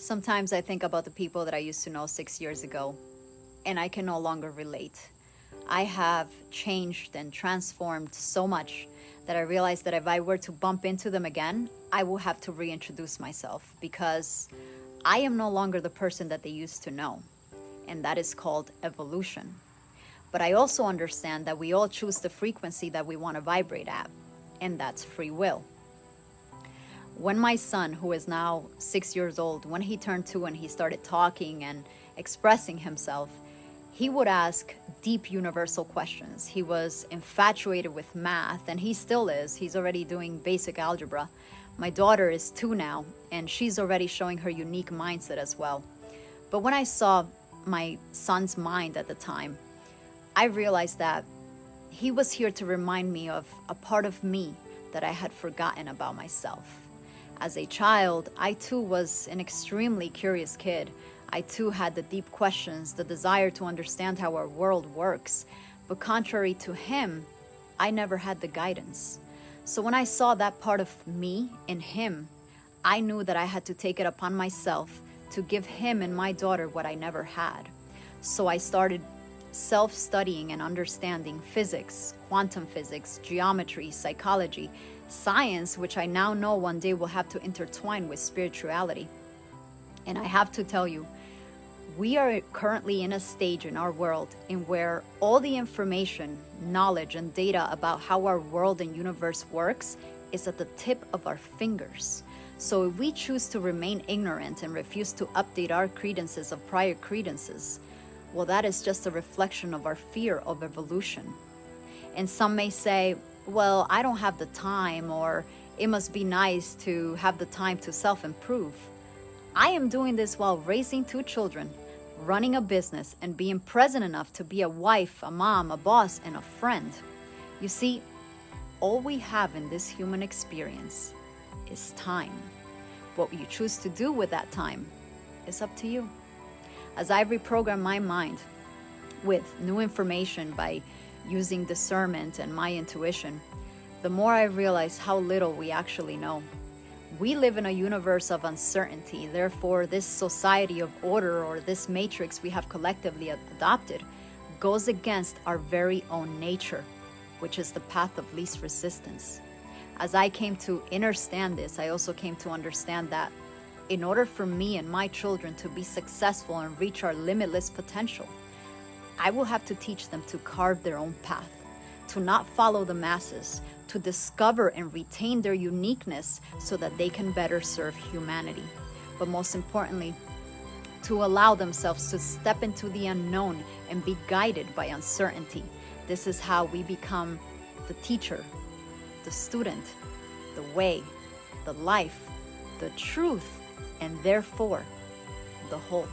Sometimes I think about the people that I used to know 6 years ago, and I can no longer relate. I have changed and transformed so much that I realize that if I were to bump into them again, I will have to reintroduce myself because I am no longer the person that they used to know, and that is called evolution. But I also understand that we all choose the frequency that we want to vibrate at, and that's free will. When my son, who is now 6 years old, when he turned 2 and he started talking and expressing himself, he would ask deep universal questions. He was infatuated with math, and he still is. He's already doing basic algebra. My daughter is 2 now, and she's already showing her unique mindset as well. But when I saw my son's mind at the time, I realized that he was here to remind me of a part of me that I had forgotten about myself. As a child, I too was an extremely curious kid. I too had the deep questions, the desire to understand how our world works. But contrary to him, I never had the guidance. So when I saw that part of me in him, I knew that I had to take it upon myself to give him and my daughter what I never had. So I started self-studying and understanding physics, quantum physics, geometry, psychology, science, which I now know one day will have to intertwine with spirituality. And I have to tell you, we are currently in a stage in our world in where all the information, knowledge, and data about how our world and universe works is at the tip of our fingers. So if we choose to remain ignorant and refuse to update our credences of prior credences, well, that is just a reflection of our fear of evolution. And some may say, well, I don't have the time, or it must be nice to have the time to self-improve. I am doing this while raising 2 children, running a business, and being present enough to be a wife, a mom, a boss, and a friend. You see, all we have in this human experience is time. What you choose to do with that time is up to you. As I reprogram my mind with new information by using discernment and my intuition, the more I realize how little we actually know. We live in a universe of uncertainty. Therefore, this society of order, or this matrix we have collectively adopted, goes against our very own nature, which is the path of least resistance. As I came to understand this, I also came to understand that in order for me and my children to be successful and reach our limitless potential, I will have to teach them to carve their own path, to not follow the masses, to discover and retain their uniqueness so that they can better serve humanity. But most importantly, to allow themselves to step into the unknown and be guided by uncertainty. This is how we become the teacher, the student, the way, the life, the truth, and therefore the whole.